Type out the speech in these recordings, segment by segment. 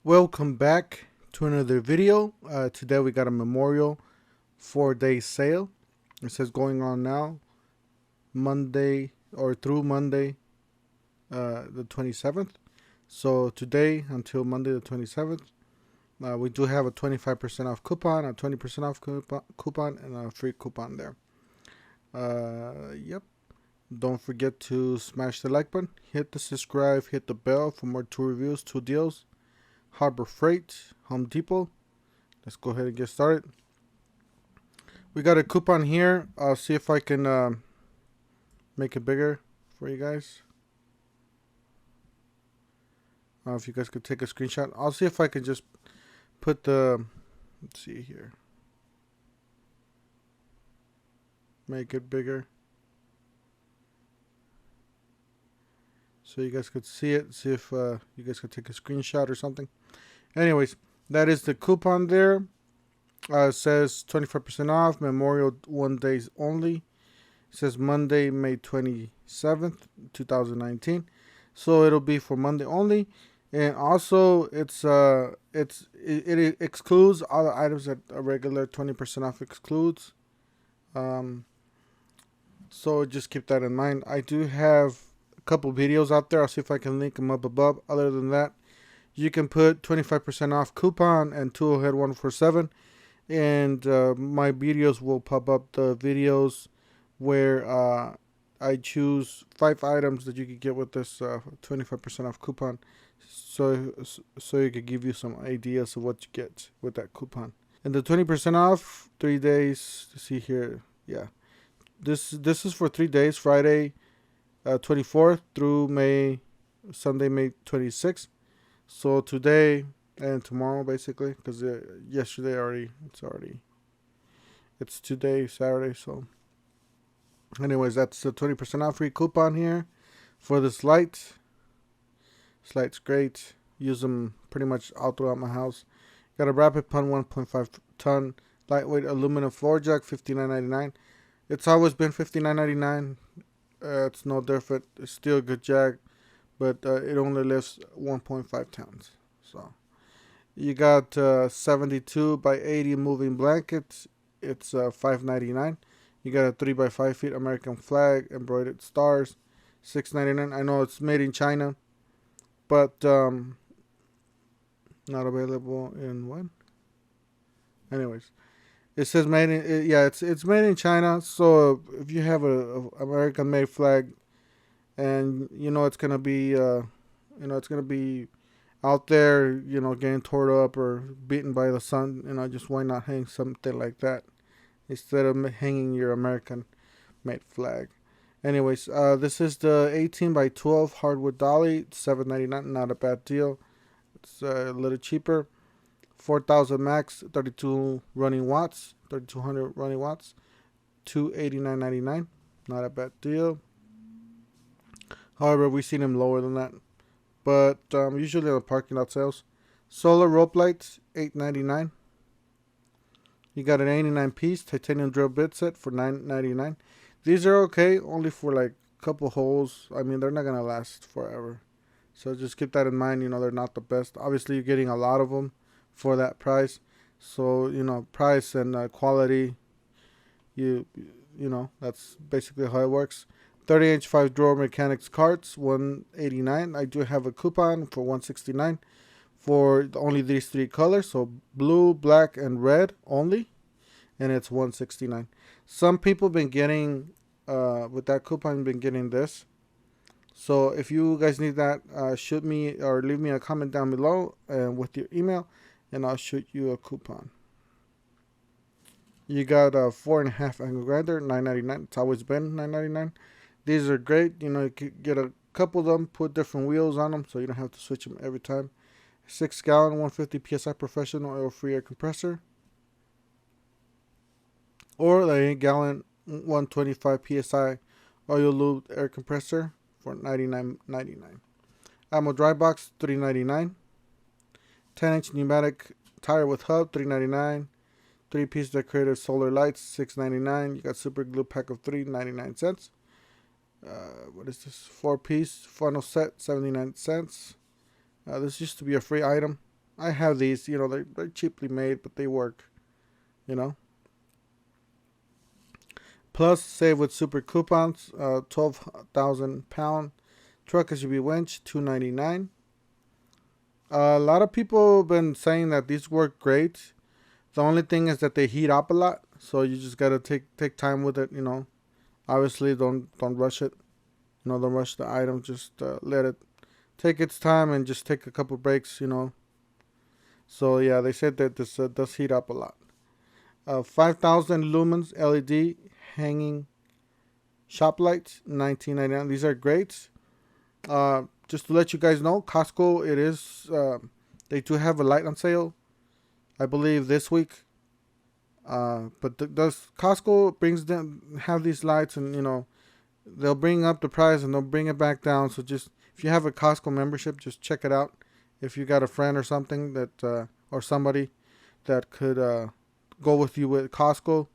Welcome back to another video. Today we got a Memorial 4-day sale. It says going on now, Monday or through Monday, the 27th. So today until Monday the 27th, we do have a 25% off coupon, a 20% off coupon, and a free coupon there. Yep. Don't forget to smash the like button, hit the subscribe, hit the bell for more tool reviews, tool deals. Harbor Freight, Home Depot. Let's go ahead and get started. We got a coupon here. I'll see if I can make it bigger for you guys. If you guys could take a screenshot. I'll see if I can just put the, let's see here. Make it bigger. So you guys could see it. See if you guys could take a screenshot or something. Anyways, that is the coupon there. It says 25% off, Memorial 1 days only. It says Monday, May 27th, 2019. So it'll be for Monday only. And also, it excludes all the items that a regular 20% off excludes. So just keep that in mind. I do have a couple videos out there. I'll see if I can link them up above. Other than that, you can put 25% off coupon and Toolhead 147, and my videos will pop up the videos where I choose 5 items that you could get with this 25% off coupon, so it could give you some ideas of what you get with that coupon. And the 20% off 3 days. See here, yeah. This is for 3 days, Friday 24th through Sunday, May 26th. So today and tomorrow, basically, because yesterday it's today, Saturday. So anyways, that's the 20% off free coupon here for this light. This light's great. Use them pretty much all throughout my house. Got a Rapid Pun 1.5 ton lightweight aluminum floor jack, $59.99. It's always been $59.99. It's no different. It's still a good jack, but it only lifts 1.5 tons. So you got 72 by 80 moving blankets. It's $5.99. You got a 3 by 5 feet American flag embroidered stars, $6.99. I know it's made in China, but not available in what? Anyways, it says made in it's made in China. So if you have a American made flag, and it's gonna be out there, getting torn up or beaten by the sun, just why not hang something like that instead of hanging your American made flag. Anyways, this is the 18 by 12 Hardwood Dolly, $7.99. Not a bad deal. It's a little cheaper. 4,000 max, 32 running watts, 3,200 running watts, $289.99. Not a bad deal. However, we've seen them lower than that, but usually on the parking lot sales. Solar rope lights, $8.99. You got an 89-piece titanium drill bit set for $9.99. These are okay, only for like a couple holes. I mean, they're not gonna last forever, so just keep that in mind. They're not the best. Obviously, you're getting a lot of them for that price, so price and quality. That's basically how it works. 30-inch 5-drawer mechanics carts, $189. I do have a coupon for $169 for only these 3 colors, so blue, black, and red only, and it's $169. Some people been getting with that coupon, been getting this. So if you guys need that, shoot me or leave me a comment down below with your email, and I'll shoot you a coupon. You got a 4.5 angle grinder, $9.99. It's always been $9.99. These are great. You could get a couple of them, put different wheels on them, so you don't have to switch them every time. 6-gallon, 150 psi professional oil-free air compressor, or the 8-gallon, 125 psi oil lube air compressor for $99.99. Ammo dry box, $3.99. 10-inch pneumatic tire with hub, $3.99. 3-piece decorative solar lights, $6.99. You got super glue pack of 3, 99 cents. What is this? 4-piece funnel set, 79 cents. This used to be a free item. I have these. You know, they're cheaply made, but they work. You know. Plus, save with super coupons. 12,000 pound truck SUV winch, $299. A lot of people have been saying that these work great. The only thing is that they heat up a lot, so you just gotta take time with it. You know, obviously don't rush it. You know, don't rush the item. Just let it take its time and just take a couple breaks. You know. So yeah, they said that this does heat up a lot. 5,000 lumens LED hanging shop lights, $19.99. These are great. Just to let you guys know, Costco, it is, they do have a light on sale, I believe this week. But does Costco brings them, have these lights, and you know, they'll bring up the price and they'll bring it back down. So just, if you have a Costco membership, just check it out. If you got a friend or something that, or somebody that could, go with you with Costco,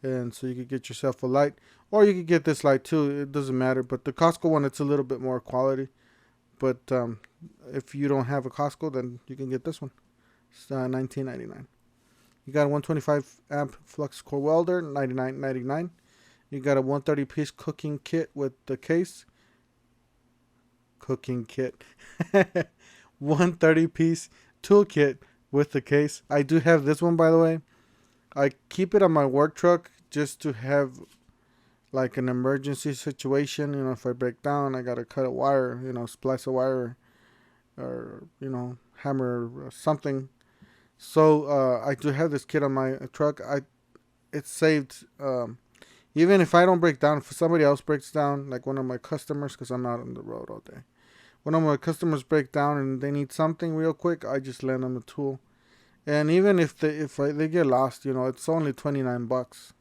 and so you could get yourself a light, or you could get this light too. It doesn't matter, but the Costco one, it's a little bit more quality. But if you don't have a Costco, then you can get this one. It's $19.99. You got a 125 amp flux core welder, $99.99. You got a 130 piece cooking kit with the case. Cooking kit. 130 piece toolkit with the case. I do have this one, by the way. I keep it on my work truck just to have like an emergency situation. You know, if I break down, I gotta cut a wire, you know, splice a wire, or you know, hammer or something. So I do have this kit on my truck. It's saved. Even if I don't break down, if somebody else breaks down, like one of my customers, because I'm out on the road all day. One of my customers break down and they need something real quick, I just lend them a tool. And even if they get lost, you know, it's only $29.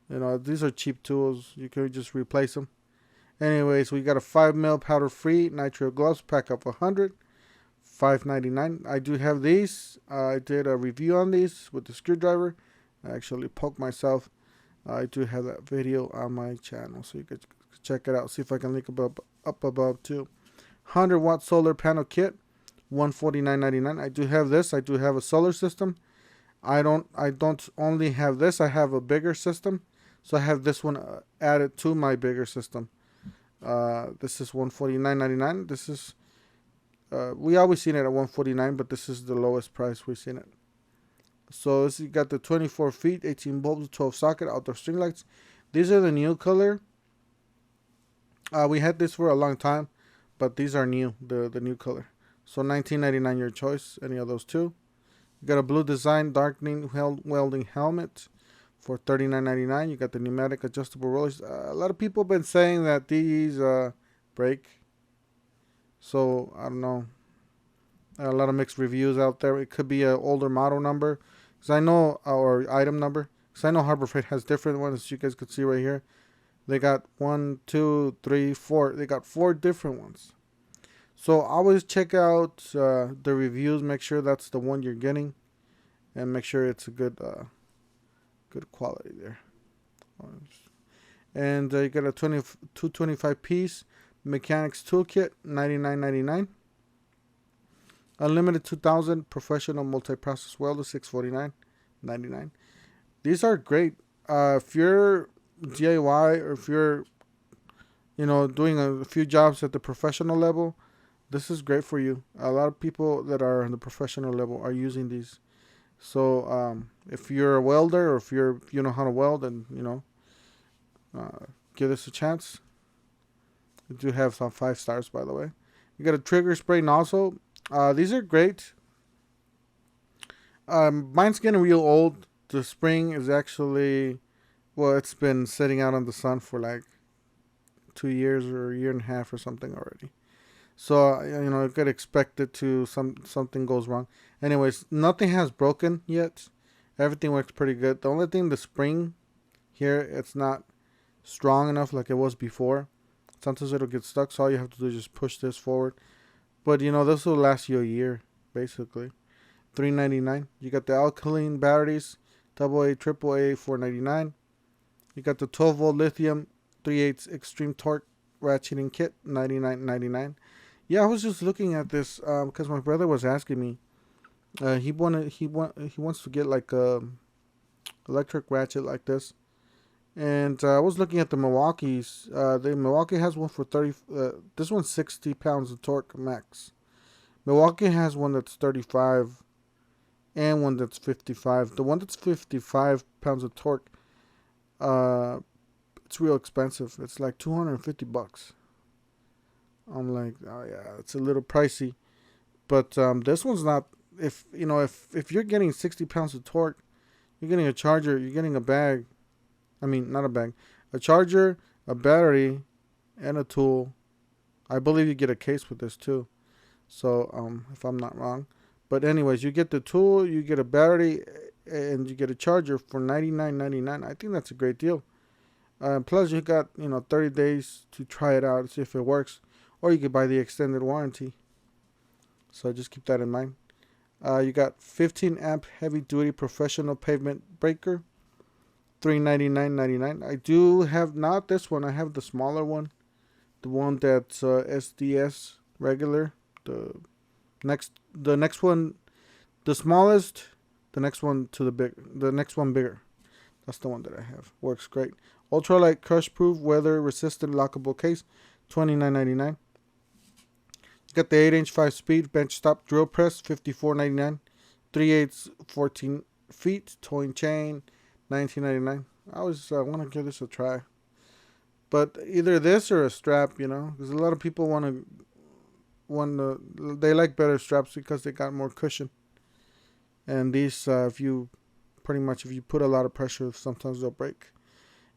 You know, these are cheap tools. You can just replace them. Anyways, we got a 5mm powder-free nitrile gloves, pack up 100, $5.99. I do have these. I did a review on these with the screwdriver. I actually poked myself. I do have that video on my channel, so you could check it out. See if I can link up above too. 100-watt solar panel kit, $149.99. I do have this. I do have a solar system. I don't only have this. I have a bigger system, so I have this one added to my bigger system. This is $149.99. This is we always seen it at $149, but this is the lowest price we've seen it. So this, you got the 24 feet, 18 bulbs, 12 socket outdoor string lights. These are the new color. We had this for a long time, but these are new, the new color. So $19.99 your choice, any of those two. You got a blue design darkening welding helmet for $39.99. You got the pneumatic adjustable rollers. A lot of people have been saying that these break. So I don't know. A lot of mixed reviews out there. It could be an older model number, because I know, or item number, because I know Harbor Freight has different ones, as you guys could see right here. They got 1, 2, 3, 4. They got 4 different ones. So always check out the reviews. Make sure that's the one you're getting, and make sure it's a good quality there. And you got a 225 piece mechanics toolkit, $99.99. Unlimited 2000 professional multi-process welder, $649.99. These are great. If you're DIY, or if you're, you know, doing a few jobs at the professional level, this is great for you. A lot of people that are on the professional level are using these. So if you're a welder, or if you know how to weld, and you know, give this a chance. We do have some 5 stars, by the way. You got a trigger spray nozzle. These are great. Mine's getting real old. The spring is actually, well, it's been sitting out in the sun for like 2 years or a year and a half or something already. So you know, you could expect it to something goes wrong. Anyways, nothing has broken yet. Everything works pretty good. The only thing, the spring here, it's not strong enough like it was before. Sometimes it'll get stuck, so all you have to do is just push this forward. But you know, this will last you a year, basically. $3.99. You got the alkaline batteries, AA, AAA, $4.99. You got the 12-volt lithium 3/8 extreme torque ratcheting kit, $99.99. Yeah, I was just looking at this because my brother was asking me. He wants to get like a electric ratchet like this. And I was looking at the Milwaukee's. The Milwaukee has one for 30. This one's 60 pounds of torque max. Milwaukee has one that's 35 and one that's 55. The one that's 55 pounds of torque, uh, it's real expensive. It's like $250. I'm like, oh yeah, it's a little pricey. But this one's not. If you're getting 60 pounds of torque, you're getting a charger, you're getting a bag. I mean, not a bag, a charger, a battery, and a tool. I believe you get a case with this too. So if I'm not wrong, but anyways, you get the tool, you get a battery, and you get a charger for $99.99. I think that's a great deal. Plus, you got 30 days to try it out, see if it works, or you could buy the extended warranty. So just keep that in mind. You got 15 amp heavy duty professional pavement breaker, $399.99. I do have not this one. I have the smaller one, the one that's SDS regular. The next one, the smallest. The next one to the next one bigger. That's the one that I have. Works great. Ultralight crush proof weather resistant lockable case, $29.99. Got the 8-inch 5-speed bench stop drill press, $54.99. 3/8 14 feet towing chain, $19.99. I always want to give this a try, but either this or a strap, because a lot of people they like better straps because they got more cushion. And these, if you put a lot of pressure, sometimes they'll break.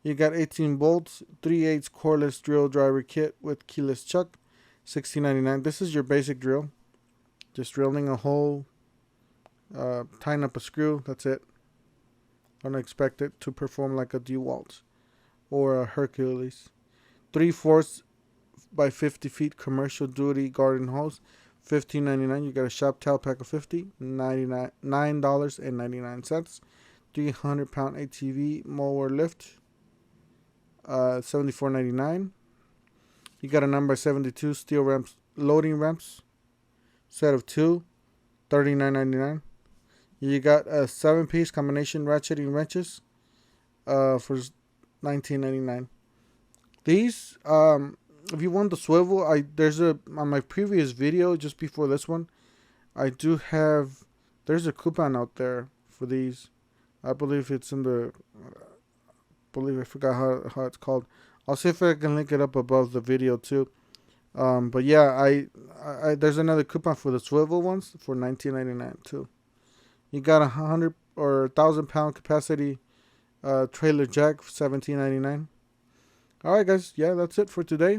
You got 18 bolts, 3/8 cordless drill driver kit with keyless chuck, $16.99. This is your basic drill, just drilling a hole, tying up a screw. That's it. Don't expect it to perform like a DeWalt or a Hercules. 3/4 by 50 feet commercial duty garden hose, $15.99. You got a shop towel pack of 50, $9.99. 300-pound ATV mower lift, $74.99. You got a number 72 steel ramps, loading ramps, set of 2, $39.99. You got a 7-piece combination ratcheting wrenches, for $19.99. These, if you want the swivel, on my previous video just before this one, there's a coupon out there for these. I believe it's in the, I forgot how it's called. I'll see if I can link it up above the video too. But yeah, I there's another coupon for the swivel ones for $19.99 too. You got 100 or 1,000-pound capacity trailer jack for $17.99. All right, guys. Yeah, that's it for today.